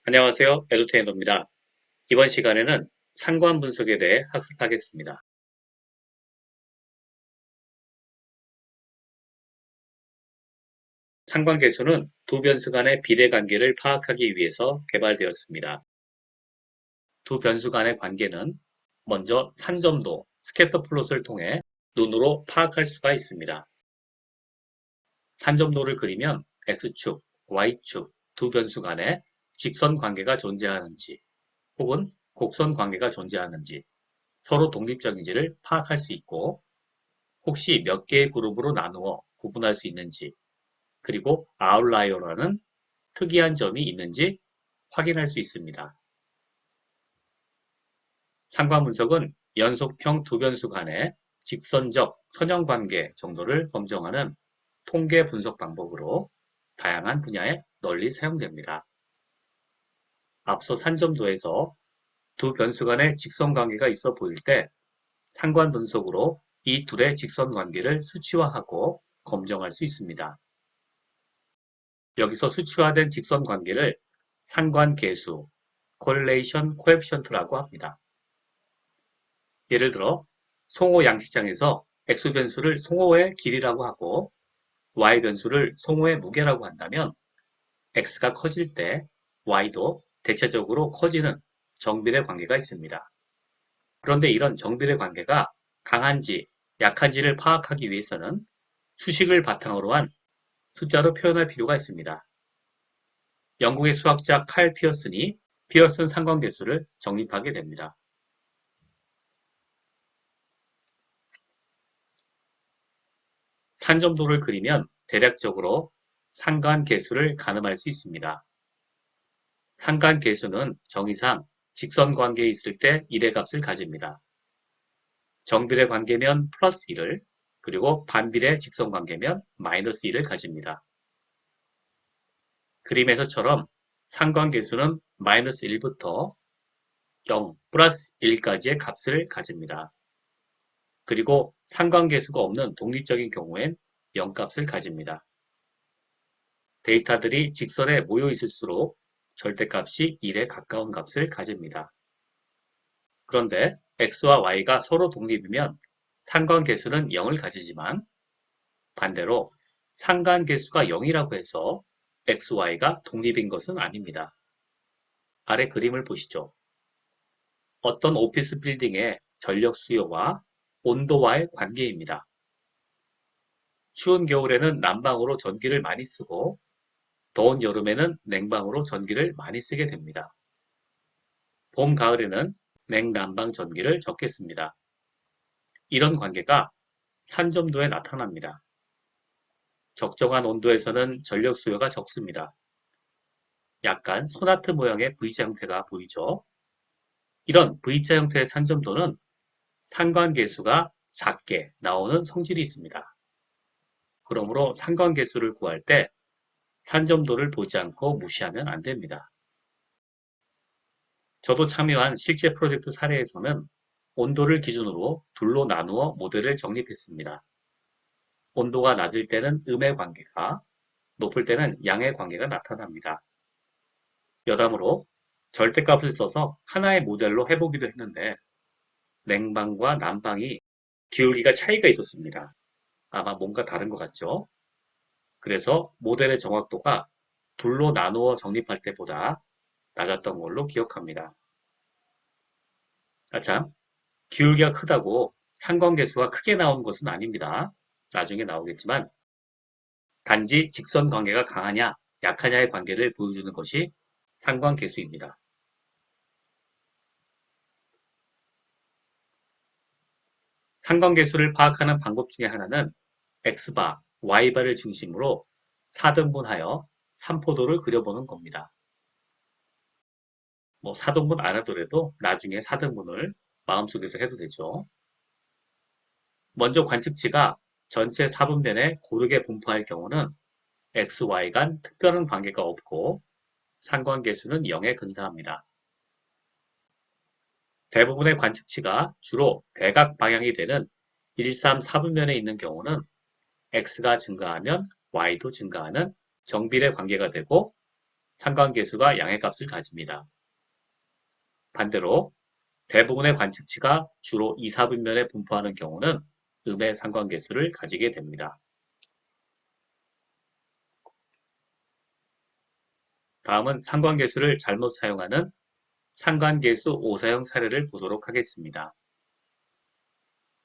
안녕하세요. 에듀테이너입니다. 이번 시간에는 상관 분석에 대해 학습하겠습니다. 상관계수는 두 변수 간의 비례 관계를 파악하기 위해서 개발되었습니다. 두 변수 간의 관계는 먼저 산점도, 스캐터 플롯을 통해 눈으로 파악할 수가 있습니다. 산점도를 그리면 X축, Y축 두 변수 간에 직선 관계가 존재하는지 혹은 곡선 관계가 존재하는지 서로 독립적인지를 파악할 수 있고 혹시 몇 개의 그룹으로 나누어 구분할 수 있는지 그리고 아웃라이어라는 특이한 점이 있는지 확인할 수 있습니다. 상관분석은 연속형 두 변수 간의 직선적 선형관계 정도를 검정하는 통계 분석 방법으로 다양한 분야에 널리 사용됩니다. 앞서 산점도에서 두 변수 간의 직선관계가 있어 보일 때 상관분석으로 이 둘의 직선관계를 수치화하고 검정할 수 있습니다. 여기서 수치화된 직선관계를 상관계수, correlation coefficient라고 합니다. 예를 들어 송호 양식장에서 X변수를 송호의 길이라고 하고 Y변수를 송호의 무게라고 한다면 X가 커질 때 Y도 대체적으로 커지는 정비례 관계가 있습니다. 그런데 이런 정비례 관계가 강한지 약한지를 파악하기 위해서는 수식을 바탕으로 한 숫자로 표현할 필요가 있습니다. 영국의 수학자 칼 피어슨이 피어슨 상관계수를 정립하게 됩니다. 산점도를 그리면 대략적으로 상관계수를 가늠할 수 있습니다. 상관계수는 정의상 직선관계에 있을 때 1의 값을 가집니다. 정비례 관계면 플러스 1을 그리고 반비례 직선관계면 마이너스 1을 가집니다. 그림에서처럼 상관계수는 마이너스 1부터 0 플러스 1까지의 값을 가집니다. 그리고 상관계수가 없는 독립적인 경우엔 0값을 가집니다. 데이터들이 직선에 모여 있을수록 절대값이 1에 가까운 값을 가집니다. 그런데 x와 y가 서로 독립이면 상관계수는 0을 가지지만 반대로 상관계수가 0이라고 해서 x, y가 독립인 것은 아닙니다. 아래 그림을 보시죠. 어떤 오피스 빌딩의 전력 수요와 온도와의 관계입니다. 추운 겨울에는 난방으로 전기를 많이 쓰고 더운 여름에는 냉방으로 전기를 많이 쓰게 됩니다. 봄, 가을에는 냉난방 전기를 적게 씁니다. 이런 관계가 산점도에 나타납니다. 적정한 온도에서는 전력 수요가 적습니다. 약간 소나트 모양의 V자 형태가 보이죠? 이런 V자 형태의 산점도는 상관계수가 작게 나오는 성질이 있습니다. 그러므로 상관계수를 구할 때 산점도를 보지 않고 무시하면 안 됩니다. 저도 참여한 실제 프로젝트 사례에서는 온도를 기준으로 둘로 나누어 모델을 정립했습니다. 온도가 낮을 때는 음의 관계가, 높을 때는 양의 관계가 나타납니다. 여담으로 절대값을 써서 하나의 모델로 해보기도 했는데 냉방과 난방이 기울기가 차이가 있었습니다. 아마 뭔가 다른 것 같죠? 그래서 모델의 정확도가 둘로 나누어 정립할 때보다 낮았던 걸로 기억합니다. 아참, 기울기가 크다고 상관계수가 크게 나온 것은 아닙니다. 나중에 나오겠지만 단지 직선 관계가 강하냐 약하냐의 관계를 보여주는 것이 상관계수입니다. 상관계수를 파악하는 방법 중에 하나는 X바, Y바를 중심으로 4등분하여 3포도를 그려보는 겁니다. 4등분 안 하더라도 나중에 4등분을 마음속에서 해도 되죠. 먼저 관측치가 전체 4분면에 고르게 분포할 경우는 X, Y 간 특별한 관계가 없고 상관계수는 0에 근사합니다. 대부분의 관측치가 주로 대각 방향이 되는 1, 3, 4분면에 있는 경우는 X가 증가하면 Y도 증가하는 정비례 관계가 되고 상관계수가 양의 값을 가집니다. 반대로 대부분의 관측치가 주로 2, 4분면에 분포하는 경우는 음의 상관계수를 가지게 됩니다. 다음은 상관계수를 잘못 사용하는 상관계수 오사형 사례를 보도록 하겠습니다.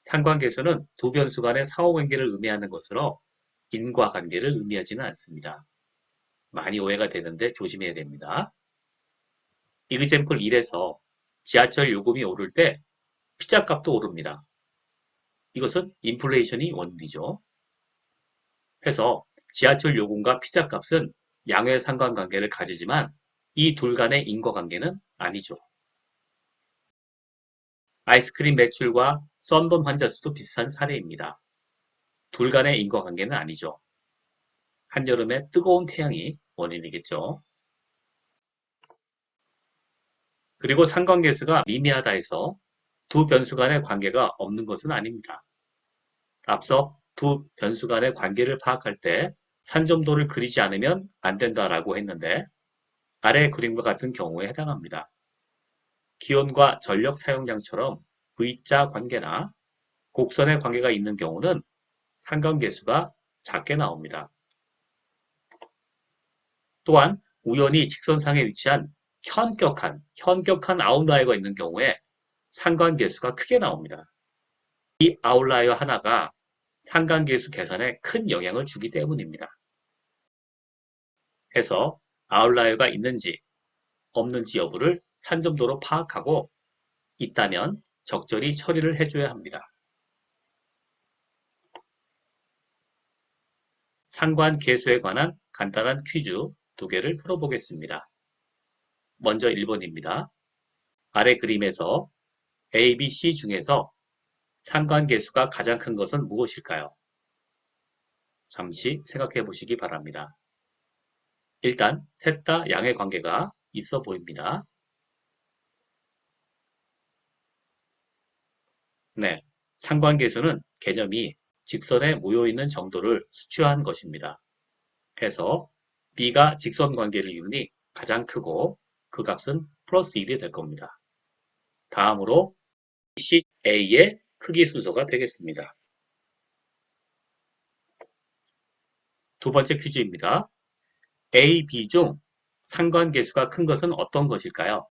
상관계수는 두 변수 간의 상호관계를 의미하는 것으로 인과관계를 의미하지는 않습니다. 많이 오해가 되는데 조심해야 됩니다. 이그젬플 1에서 지하철 요금이 오를 때 피자값도 오릅니다. 이것은 인플레이션이 원인이죠. 해서 지하철 요금과 피자값은 양의 상관관계를 가지지만 이 둘 간의 인과관계는 아니죠. 아이스크림 매출과 썬번 환자 수도 비슷한 사례입니다. 둘 간의 인과관계는 아니죠. 한여름의 뜨거운 태양이 원인이겠죠. 그리고 상관계수가 미미하다 해서 두 변수 간의 관계가 없는 것은 아닙니다. 앞서 두 변수 간의 관계를 파악할 때 산점도를 그리지 않으면 안 된다라고 했는데 아래 그림과 같은 경우에 해당합니다. 기온과 전력 사용량처럼 V자 관계나 곡선의 관계가 있는 경우는 상관계수가 작게 나옵니다. 또한 우연히 직선상에 위치한 현격한 아웃라이어가 있는 경우에 상관계수가 크게 나옵니다. 이 아웃라이어 하나가 상관계수 계산에 큰 영향을 주기 때문입니다. 해서 아웃라이어가 있는지 없는지 여부를 산점도로 파악하고 있다면 적절히 처리를 해줘야 합니다. 상관계수에 관한 간단한 퀴즈 두 개를 풀어보겠습니다. 먼저 1번입니다. 아래 그림에서 A, B, C 중에서 상관계수가 가장 큰 것은 무엇일까요? 잠시 생각해 보시기 바랍니다. 일단 셋 다 양의 관계가 있어 보입니다. 네, 상관계수는 개념이 직선에 모여있는 정도를 수취한 것입니다. 해서 B가 직선 관계를 이루니 가장 크고 그 값은 플러스 1이 될 겁니다. 다음으로 C, A의 크기 순서가 되겠습니다. 두 번째 퀴즈입니다. A, B 중 상관계수가 큰 것은 어떤 것일까요?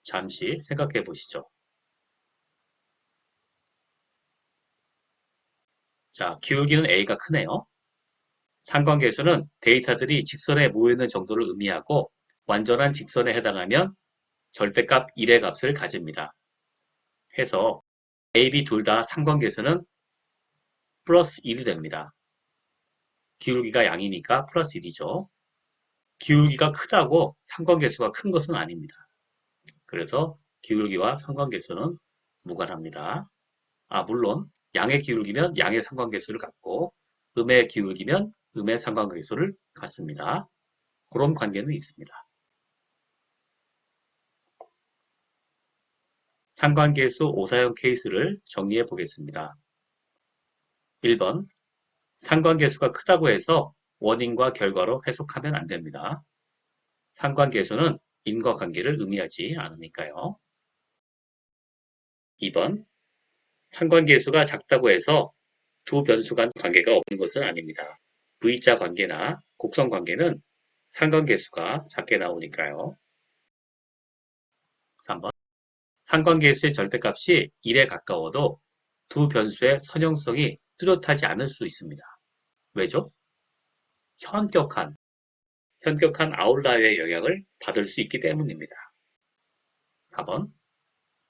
잠시 생각해 보시죠. 자, 기울기는 A가 크네요. 상관계수는 데이터들이 직선에 모이는 정도를 의미하고 완전한 직선에 해당하면 절대값 1의 값을 가집니다. 해서 A, B 둘 다 상관계수는 플러스 1이 됩니다. 기울기가 양이니까 플러스 1이죠. 기울기가 크다고 상관계수가 큰 것은 아닙니다. 그래서 기울기와 상관계수는 무관합니다. 물론 양의 기울기면 양의 상관계수를 갖고 음의 기울기면 음의 상관계수를 갖습니다. 그런 관계는 있습니다. 상관계수 오사형 케이스를 정리해 보겠습니다. 1번 상관계수가 크다고 해서 원인과 결과로 해석하면 안 됩니다. 상관계수는 인과관계를 의미하지 않으니까요. 2번 상관계수가 작다고 해서 두 변수 간 관계가 없는 것은 아닙니다. V자 관계나 곡선 관계는 상관계수가 작게 나오니까요. 3번 상관계수의 절대값이 1에 가까워도 두 변수의 선형성이 뚜렷하지 않을 수 있습니다. 왜죠? 현격한 아웃라이어의 영향을 받을 수 있기 때문입니다. 4번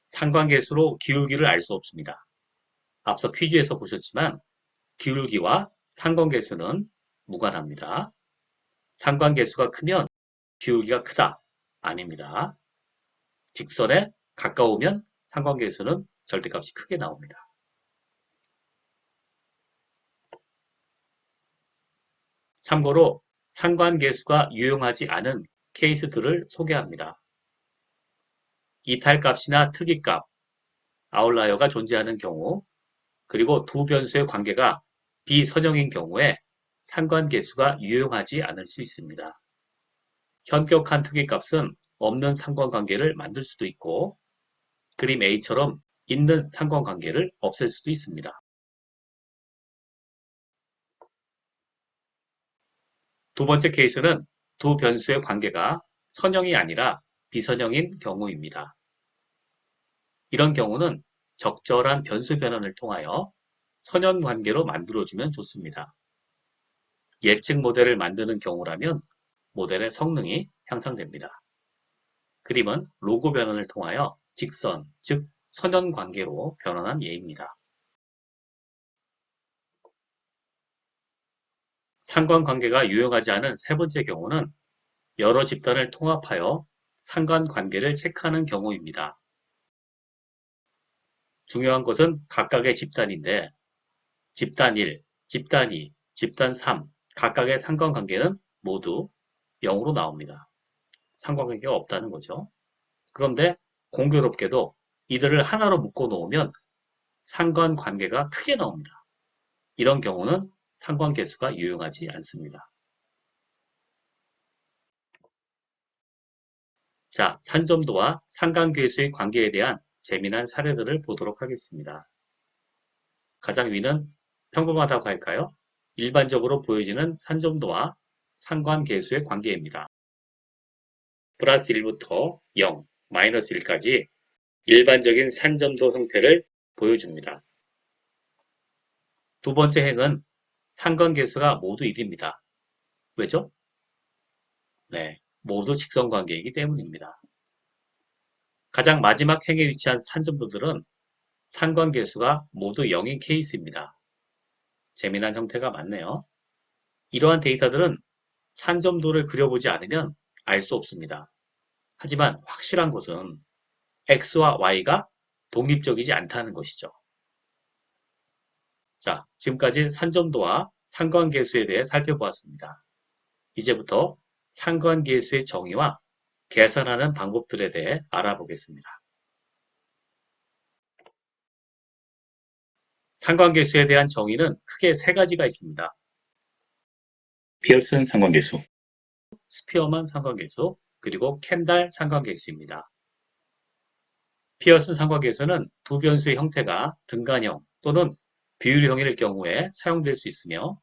상관계수로 기울기를 알 수 없습니다. 앞서 퀴즈에서 보셨지만 기울기와 상관계수는 무관합니다. 상관계수가 크면 기울기가 크다. 아닙니다. 직선에 가까우면 상관계수는 절대값이 크게 나옵니다. 참고로 상관계수가 유용하지 않은 케이스들을 소개합니다. 이탈값이나 특이값, 아웃라이어가 존재하는 경우, 그리고 두 변수의 관계가 비선형인 경우에 상관계수가 유용하지 않을 수 있습니다. 현격한 특이값은 없는 상관관계를 만들 수도 있고 그림 A처럼 있는 상관관계를 없앨 수도 있습니다. 두 번째 케이스는 두 변수의 관계가 선형이 아니라 비선형인 경우입니다. 이런 경우는 적절한 변수 변환을 통하여 선형 관계로 만들어주면 좋습니다. 예측 모델을 만드는 경우라면 모델의 성능이 향상됩니다. 그림은 로그 변환을 통하여 직선, 즉 선형 관계로 변환한 예입니다. 상관관계가 유용하지 않은 세 번째 경우는 여러 집단을 통합하여 상관관계를 체크하는 경우입니다. 중요한 것은 각각의 집단인데 집단 1, 집단 2, 집단 3 각각의 상관관계는 모두 0으로 나옵니다. 상관관계가 없다는 거죠. 그런데 공교롭게도 이들을 하나로 묶어 놓으면 상관관계가 크게 나옵니다. 이런 경우는 상관계수가 유용하지 않습니다. 자, 산점도와 상관계수의 관계에 대한 재미난 사례들을 보도록 하겠습니다. 가장 위는 평범하다고 할까요? 일반적으로 보여지는 산점도와 상관계수의 관계입니다. 플러스 1부터 0, 마이너스 1까지 일반적인 산점도 형태를 보여줍니다. 두 번째 행은 상관계수가 모두 1입니다. 왜죠? 네, 모두 직선관계이기 때문입니다. 가장 마지막 행에 위치한 산점도들은 상관계수가 모두 0인 케이스입니다. 재미난 형태가 많네요. 이러한 데이터들은 산점도를 그려보지 않으면 알 수 없습니다. 하지만 확실한 것은 x와 y가 독립적이지 않다는 것이죠. 자, 지금까지 산점도와 상관계수에 대해 살펴보았습니다. 이제부터 상관계수의 정의와 계산하는 방법들에 대해 알아보겠습니다. 상관계수에 대한 정의는 크게 세 가지가 있습니다. 피어슨 상관계수, 스피어만 상관계수, 그리고 켄달 상관계수입니다. 피어슨 상관계수는 두 변수의 형태가 등간형 또는 비율형일 경우에 사용될 수 있으며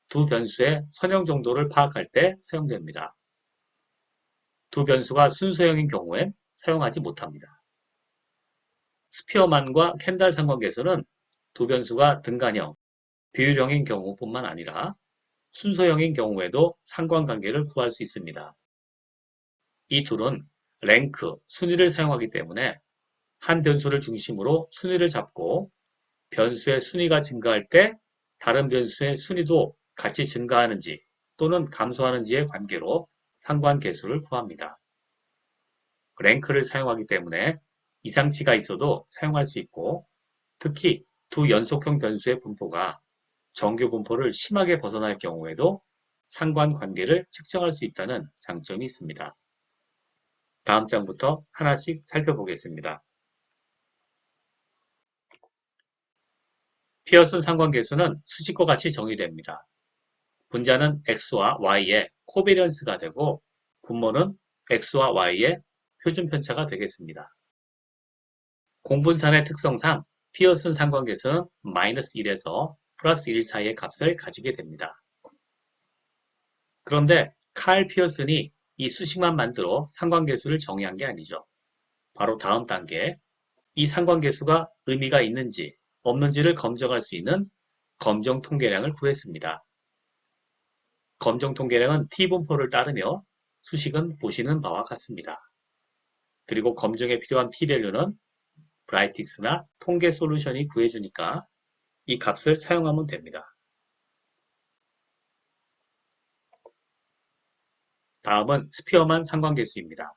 두 변수의 선형 정도를 파악할 때 사용됩니다. 두 변수가 순서형인 경우엔 사용하지 못합니다. 스피어만과 켄달 상관계수는 두 변수가 등간형, 비율형인 경우뿐만 아니라 순서형인 경우에도 상관관계를 구할 수 있습니다. 이 둘은 랭크, 순위를 사용하기 때문에 한 변수를 중심으로 순위를 잡고 변수의 순위가 증가할 때 다른 변수의 순위도 같이 증가하는지 또는 감소하는지의 관계로 상관계수를 구합니다. 랭크를 사용하기 때문에 이상치가 있어도 사용할 수 있고 특히 두 연속형 변수의 분포가 정규 분포를 심하게 벗어날 경우에도 상관관계를 측정할 수 있다는 장점이 있습니다. 다음 장부터 하나씩 살펴보겠습니다. 피어슨 상관계수는 수식과 같이 정의됩니다. 분자는 x와 y의 코베리언스가 되고 분모는 x와 y의 표준편차가 되겠습니다. 공분산의 특성상 피어슨 상관계수는 -1에서 +1 사이의 값을 가지게 됩니다. 그런데 칼 피어슨이 이 수식만 만들어 상관계수를 정의한 게 아니죠. 바로 다음 단계, 이 상관계수가 의미가 있는지 없는지를 검증할 수 있는 검정 통계량을 구했습니다. 검정 통계량은 t분포를 따르며 수식은 보시는 바와 같습니다. 그리고 검증에 필요한 p-밸류는 브라이틱스나 통계 솔루션이 구해주니까 이 값을 사용하면 됩니다. 다음은 스피어만 상관계수입니다.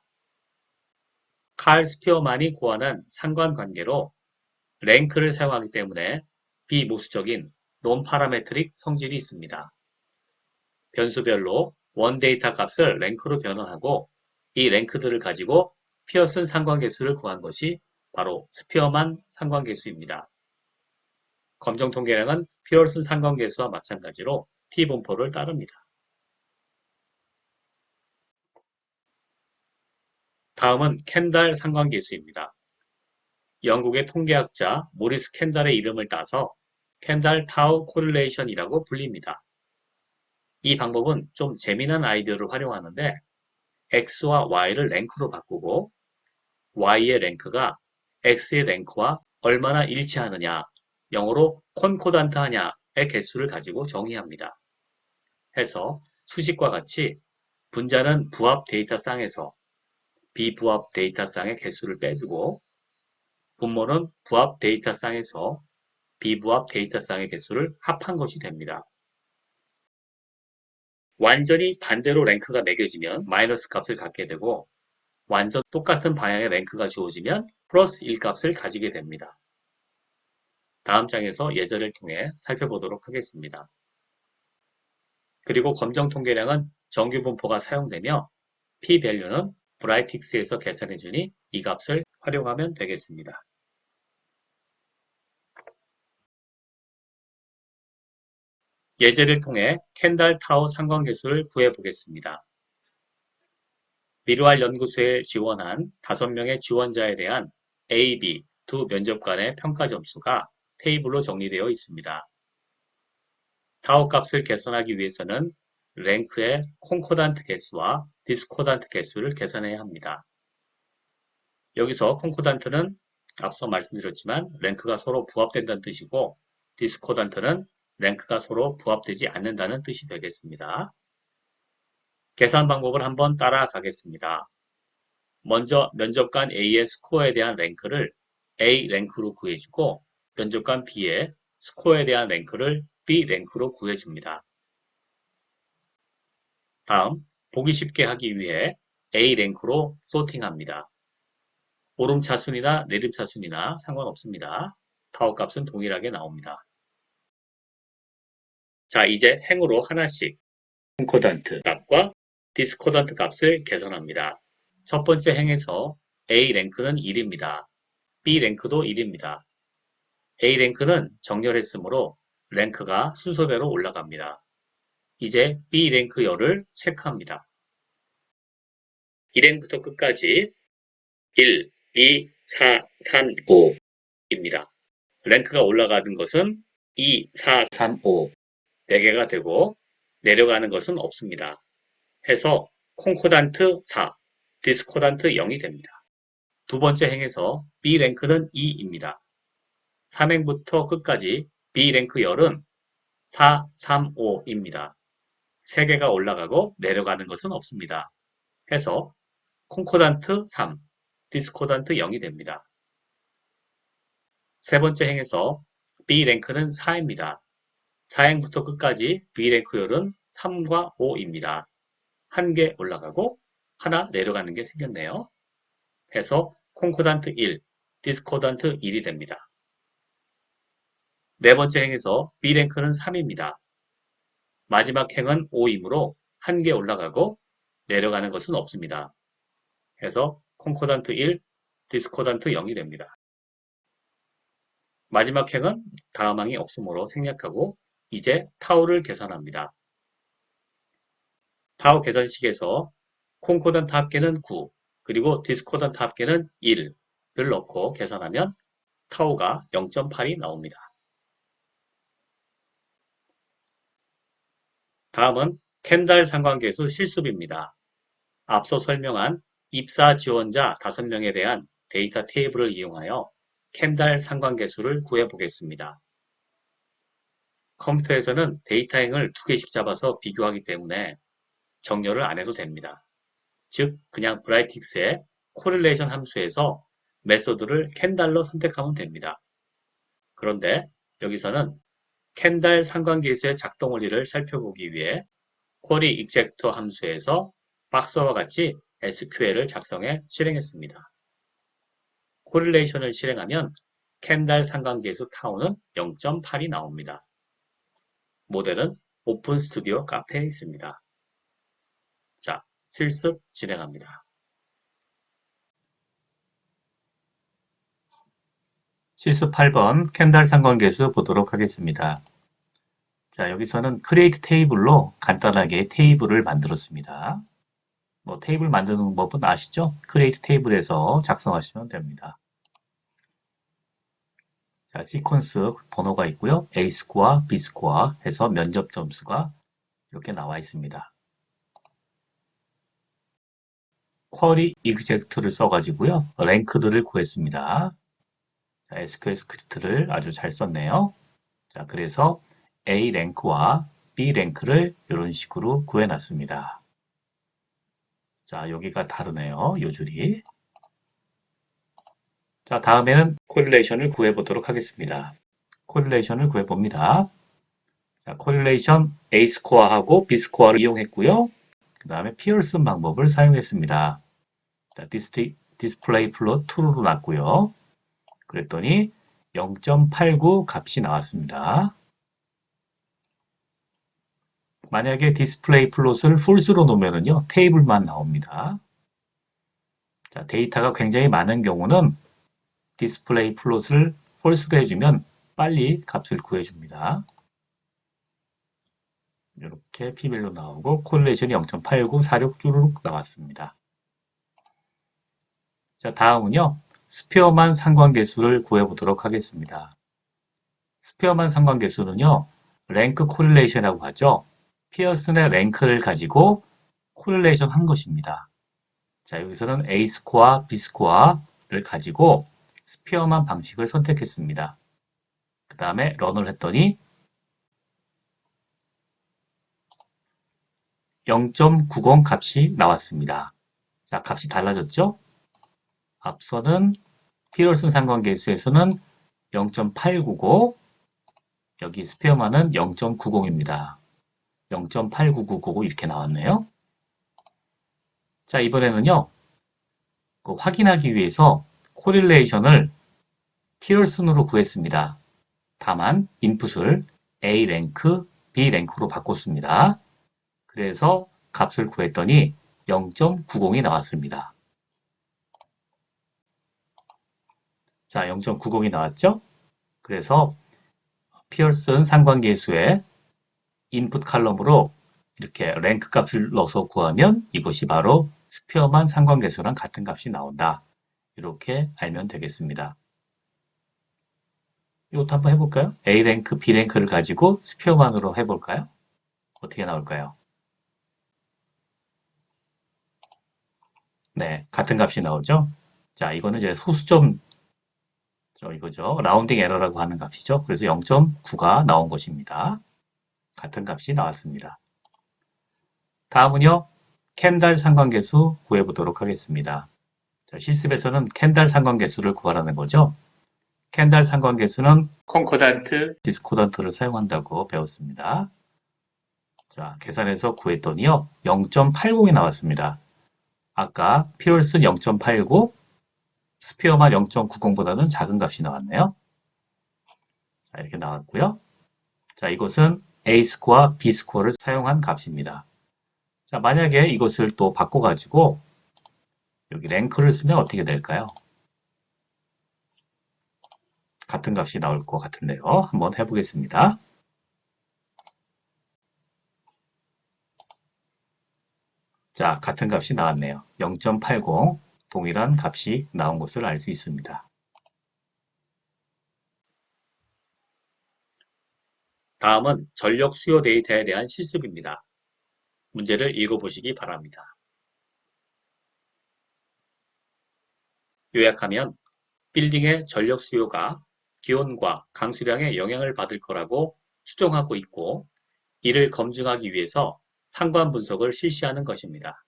칼 스피어만이 고안한 상관관계로 랭크를 사용하기 때문에 비모수적인 논파라메트릭 성질이 있습니다. 변수별로 원데이터 값을 랭크로 변환하고 이 랭크들을 가지고 피어슨 상관계수를 구한 것이 바로 스피어만 상관계수입니다. 검정 통계량은 피어슨 상관계수와 마찬가지로 t분포를 따릅니다. 다음은 켄달 상관계수입니다. 영국의 통계학자 모리스 켄달의 이름을 따서 켄달 타우 코릴레이션이라고 불립니다. 이 방법은 좀 재미난 아이디어를 활용하는데 x와 y를 랭크로 바꾸고 y의 랭크가 x의 랭크와 얼마나 일치하느냐, 영어로 콘코단트 하냐의 개수를 가지고 정의합니다. 해서 수식과 같이 분자는 부합 데이터쌍에서 비부합 데이터쌍의 개수를 빼주고 분모는 부합 데이터쌍에서 비부합 데이터쌍의 개수를 합한 것이 됩니다. 완전히 반대로 랭크가 매겨지면 마이너스 값을 갖게 되고 완전 똑같은 방향의 랭크가 주어지면 플러스 1 값을 가지게 됩니다. 다음 장에서 예제를 통해 살펴보도록 하겠습니다. 그리고 검정 통계량은 정규 분포가 사용되며 p-value는 브라이틱스에서 계산해주니 이 값을 활용하면 되겠습니다. 예제를 통해 켄달-타우 상관계수를 구해보겠습니다. 미루알 연구소에 지원한 5명의 지원자에 대한 A, B 두 면접관의 평가 점수가 테이블로 정리되어 있습니다. 타우 값을 계산하기 위해서는 랭크의 콘코단트 개수와 디스코단트 개수를 계산해야 합니다. 여기서 콘코단트는 앞서 말씀드렸지만 랭크가 서로 부합된다는 뜻이고 디스코단트는 랭크가 서로 부합되지 않는다는 뜻이 되겠습니다. 계산 방법을 한번 따라가겠습니다. 먼저 면접관 A의 스코어에 대한 랭크를 A 랭크로 구해주고 면접관 B의 스코어에 대한 랭크를 B 랭크로 구해줍니다. 다음 보기 쉽게 하기 위해 A 랭크로 소팅합니다. 오름차순이나 내림차순이나 상관없습니다. 타워 값은 동일하게 나옵니다. 자, 이제 행으로 하나씩 콘코던트 값과 디스코던트 값을 계산합니다. 첫 번째 행에서 A 랭크는 1입니다. B 랭크도 1입니다. A 랭크는 정렬했으므로 랭크가 순서대로 올라갑니다. 이제 B 랭크 열을 체크합니다. 1행부터 끝까지 1, 2, 4, 3, 5입니다. 랭크가 올라가는 것은 2, 4, 3, 5 4개가 되고 내려가는 것은 없습니다. 해서 콘코단트 4, 디스코단트 0이 됩니다. 두 번째 행에서 B 랭크는 2입니다. 3행부터 끝까지 B 랭크 열은 4, 3, 5입니다. 3개가 올라가고 내려가는 것은 없습니다. 해서 콘코단트 3, 디스코단트 0이 됩니다. 세 번째 행에서 B 랭크는 4입니다. 4행부터 끝까지 B 랭크열은 3과 5입니다. 1개 올라가고 하나 내려가는 게 생겼네요. 해서 콘코단트 1, 디스코단트 1이 됩니다. 네 번째 행에서 B 랭크는 3입니다. 마지막 행은 5이므로 1개 올라가고 내려가는 것은 없습니다. 해서 콘코단트 1, 디스코단트 0이 됩니다. 마지막 행은 다음 항이 없으므로 생략하고 이제 타우를 계산합니다. 타우 계산식에서 콘코단트 합계는 9, 그리고 디스코단트 합계는 1을 넣고 계산하면 타우가 0.8이 나옵니다. 다음은 켄달 상관계수 실습입니다. 앞서 설명한 입사 지원자 5명에 대한 데이터 테이블을 이용하여 켄달 상관계수를 구해보겠습니다. 컴퓨터에서는 데이터행을 2개씩 잡아서 비교하기 때문에 정렬을 안 해도 됩니다. 즉, 그냥 브라이틱스의 코릴레이션 함수에서 메소드를 켄달로 선택하면 됩니다. 그런데 여기서는 켄달 상관계수의 작동 원리를 살펴보기 위해 쿼리 익젝터 함수에서 박스와 같이 SQL을 작성해 실행했습니다. 코릴레이션을 실행하면 켄달 상관계수 타우는 0.8이 나옵니다. 모델은 오픈 스튜디오 카페에 있습니다. 자, 실습 진행합니다. 실습 8번 켄달 상관계수 보도록 하겠습니다. 자, 여기서는 크리에이트 테이블로 간단하게 테이블을 만들었습니다. 뭐 테이블 만드는 법은 아시죠? 크리에이트 테이블에서 작성하시면 됩니다. 자, 시퀀스 번호가 있고요. A 스코어, B 스코어 해서 면접 점수가 이렇게 나와 있습니다. 쿼리 이그젝트를 써가지고요. 랭크들을 구했습니다. 자, SQL 스크립트를 아주 잘 썼네요. 자, 그래서 A 랭크와 B 랭크를 이런 식으로 구해놨습니다. 자, 여기가 다르네요. 요 줄이. 자, 다음에는 코릴레이션을 구해보도록 하겠습니다. 코릴레이션을 구해봅니다. 자, 코릴레이션 A 스코어하고 B 스코어를 이용했고요. 그 다음에 피어슨 방법을 사용했습니다. 자, 디스플레이 플롯 true로 놨고요. 그랬더니 0.89 값이 나왔습니다. 만약에 디스플레이 플롯을 false로 놓으면요 테이블만 나옵니다. 자, 데이터가 굉장히 많은 경우는 디스플레이 플롯을 false로 해주면 빨리 값을 구해줍니다. 이렇게 P밸류 나오고 콜레이션이 0.8946 쭈루룩 나왔습니다. 자, 다음은요. 스페어만 상관계수를 구해보도록 하겠습니다. 스페어만 상관계수는요. 랭크 코릴레이션이라고 하죠. 피어슨의 랭크를 가지고 코릴레이션 한 것입니다. 자, 여기서는 A 스코어, B 스코어를 가지고 스페어만 방식을 선택했습니다. 그 다음에 런을 했더니 0.90 값이 나왔습니다. 자, 값이 달라졌죠? 앞서는 피어슨 상관계수에서는 0.899, 여기 스페어만은 0.90입니다. 0.89999 이렇게 나왔네요. 자, 이번에는요. 확인하기 위해서 코릴레이션을 피어슨으로 구했습니다. 다만 인풋을 A 랭크, B 랭크로 바꿨습니다. 그래서 값을 구했더니 0.90이 나왔습니다. 자, 0.90이 나왔죠? 그래서 피어슨 상관계수의 인풋 칼럼으로 이렇게 랭크 값을 넣어서 구하면 이것이 바로 스페어만 상관계수랑 같은 값이 나온다. 이렇게 알면 되겠습니다. 이것도 한번 해볼까요? A 랭크, B 랭크를 가지고 스페어만으로 해볼까요? 어떻게 나올까요? 네, 같은 값이 나오죠? 자, 이거는 이제 소수점, 이거죠. 라운딩 에러라고 하는 값이죠. 그래서 0.9가 나온 것입니다. 같은 값이 나왔습니다. 다음은요, 캔달 상관계수 구해보도록 하겠습니다. 자, 실습에서는 캔달 상관계수를 구하라는 거죠. 캔달 상관계수는 콘코단트, 디스코던트를 사용한다고 배웠습니다. 자, 계산해서 구했더니요, 0.80이 나왔습니다. 아까 피어슨 0.89, 스피어만 0.90보다는 작은 값이 나왔네요. 자, 이렇게 나왔고요. 자, 이것은 A 스코어, B 스코어를 사용한 값입니다. 자, 만약에 이것을 또 바꿔가지고 여기 랭크를 쓰면 어떻게 될까요? 같은 값이 나올 것 같은데요. 한번 해보겠습니다. 자, 같은 값이 나왔네요. 0.80 동일한 값이 나온 것을 알 수 있습니다. 다음은 전력 수요 데이터에 대한 실습입니다. 문제를 읽어보시기 바랍니다. 요약하면 빌딩의 전력 수요가 기온과 강수량에 영향을 받을 거라고 추정하고 있고 이를 검증하기 위해서 상관 분석을 실시하는 것입니다.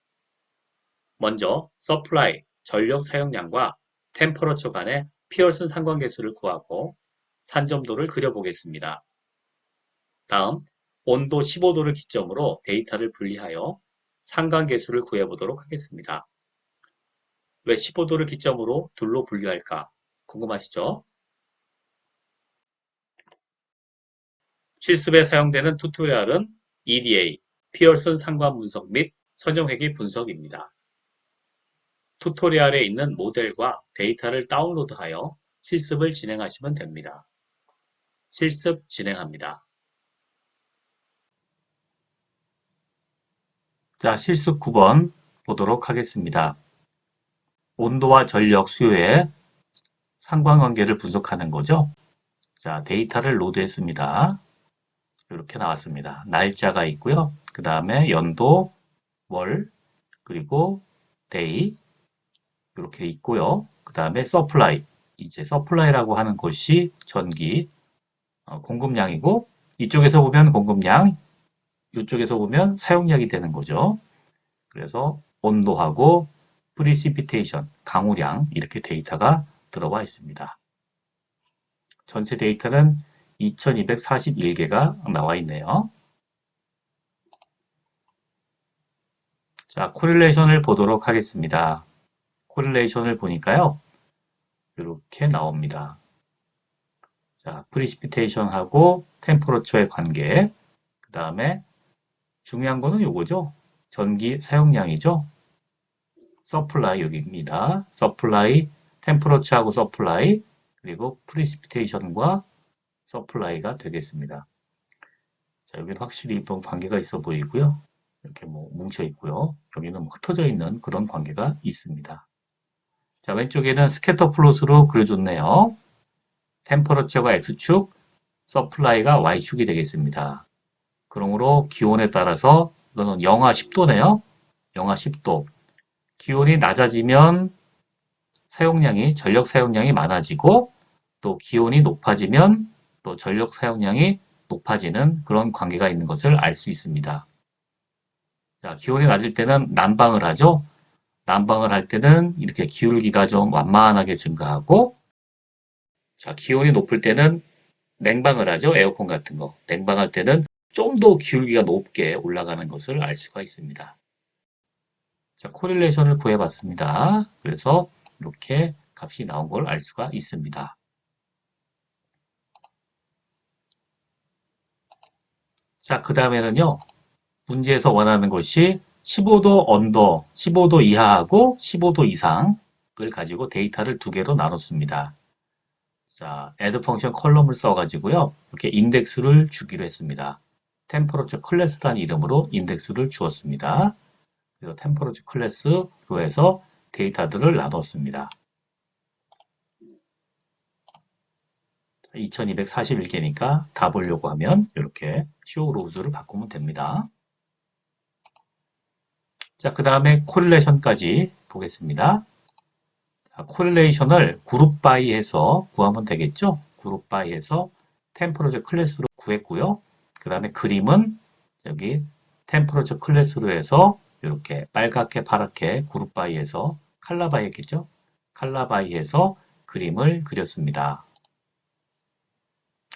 먼저 서플라이, 전력 사용량과 템퍼러처 간의 피어슨 상관계수를 구하고 산점도를 그려보겠습니다. 다음 온도 15도를 기점으로 데이터를 분리하여 상관계수를 구해보도록 하겠습니다. 왜 15도를 기점으로 둘로 분류할까? 궁금하시죠? 실습에 사용되는 튜토리얼은 EDA, 피어슨 상관 분석 및 선형회귀 분석입니다. 튜토리얼에 있는 모델과 데이터를 다운로드하여 실습을 진행하시면 됩니다. 실습 진행합니다. 자, 실습 9번 보도록 하겠습니다. 온도와 전력 수요의 상관관계를 분석하는 거죠. 자, 데이터를 로드했습니다. 이렇게 나왔습니다. 날짜가 있고요. 그 다음에 연도, 월, 그리고 데이 이렇게 있고요. 그 다음에 서플라이. 이제 서플라이라고 하는 것이 전기 공급량이고 이쪽에서 보면 공급량, 이쪽에서 보면 사용량이 되는 거죠. 그래서 온도하고 프리시피테이션, 강우량 이렇게 데이터가 들어와 있습니다. 전체 데이터는 2241개가 나와 있네요. 자, 코릴레이션을 보도록 하겠습니다. 코릴레이션을 보니까요. 이렇게 나옵니다. 자, 프리시피테이션하고 템퍼러처의 관계, 그 다음에 중요한 거는 요거죠. 전기 사용량이죠. 서플라이 여기입니다. 서플라이, 템퍼러처하고 서플라이, 그리고 프리시피테이션과 서플라이가 되겠습니다. 자, 여기는 확실히 좀 관계가 있어 보이고요. 이렇게 뭐 뭉쳐 있고요. 여기는 흩어져 있는 그런 관계가 있습니다. 자, 왼쪽에는 스캐터 플롯으로 그려줬네요. 템퍼러처가 X축, 서플라이가 Y축이 되겠습니다. 그러므로 기온에 따라서 이거는 영하 10도네요. 영하 10도. 기온이 낮아지면 사용량이, 전력 사용량이 많아지고 또 기온이 높아지면 또 전력 사용량이 높아지는 그런 관계가 있는 것을 알 수 있습니다. 자, 기온이 낮을 때는 난방을 하죠. 난방을 할 때는 이렇게 기울기가 좀 완만하게 증가하고 자, 기온이 높을 때는 냉방을 하죠. 에어컨 같은 거. 냉방할 때는 좀 더 기울기가 높게 올라가는 것을 알 수가 있습니다. 자, 코릴레이션을 구해봤습니다. 그래서 이렇게 값이 나온 걸 알 수가 있습니다. 자, 그 다음에는요. 문제에서 원하는 것이 15도 언더, 15도 이하하고 15도 이상을 가지고 데이터를 두 개로 나눴습니다. 자, add 펑션 컬럼을 써가지고요. 이렇게 인덱스를 주기로 했습니다. 템퍼러처 클래스라는 이름으로 인덱스를 주었습니다. 그래서 템퍼러처 클래스로 해서 데이터들을 나눴습니다. 2241개니까 다 보려고 하면 이렇게 show rows를 바꾸면 됩니다. 자, 그 다음에 코릴레이션까지 보겠습니다. 자, 코릴레이션을 그룹 바이 해서 구하면 되겠죠? 그룹 바이 해서 템퍼러처 클래스로 구했고요. 그 다음에 그림은 여기 템퍼러처 클래스로 해서 이렇게 빨갛게 파랗게 그룹 바이 해서 칼라 바이 했겠죠? 칼라 바이 해서 그림을 그렸습니다.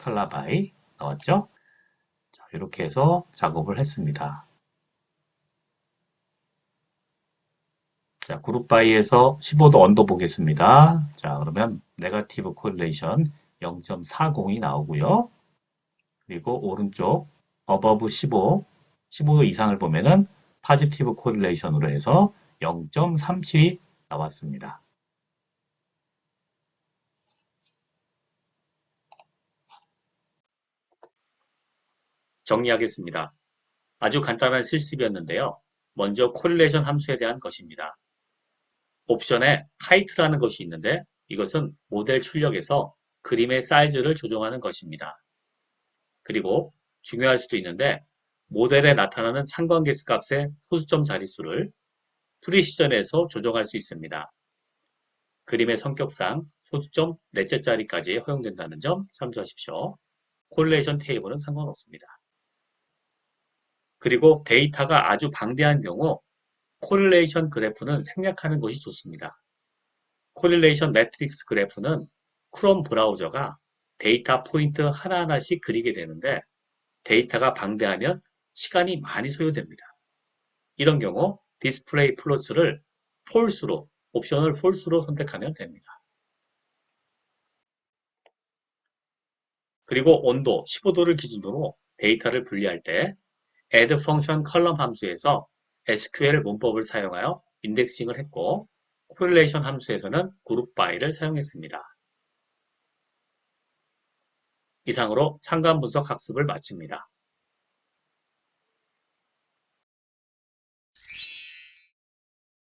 칼라 바이 나왔죠? 자, 이렇게 해서 작업을 했습니다. 자, 그룹 바이에서 15도 언더 보겠습니다. 자, 그러면 네거티브 코릴레이션 0.40이 나오고요. 그리고 오른쪽 above 15, 15도 이상을 보면은 포지티브 코릴레이션으로 해서 0.37이 나왔습니다. 정리하겠습니다. 아주 간단한 실습이었는데요. 먼저 코릴레이션 함수에 대한 것입니다. 옵션에 하이트라는 것이 있는데 이것은 모델 출력에서 그림의 사이즈를 조정하는 것입니다. 그리고 중요할 수도 있는데 모델에 나타나는 상관계수 값의 소수점 자릿수를 프리시전에서 조정할 수 있습니다. 그림의 성격상 소수점 넷째 자리까지 허용된다는 점 참조하십시오. 코릴레이션 테이블은 상관없습니다. 그리고 데이터가 아주 방대한 경우 코릴레이션 그래프는 생략하는 것이 좋습니다. 코릴레이션 매트릭스 그래프는 크롬 브라우저가 데이터 포인트 하나하나씩 그리게 되는데 데이터가 방대하면 시간이 많이 소요됩니다. 이런 경우 디스플레이 플롯을 폴스로, 옵션을 폴스로 선택하면 됩니다. 그리고 온도 15도를 기준으로 데이터를 분리할 때 add 펑션 컬럼 함수에서 SQL 문법을 사용하여 인덱싱을 했고 코릴레이션 함수에서는 그룹 바이를 사용했습니다. 이상으로 상관 분석 학습을 마칩니다.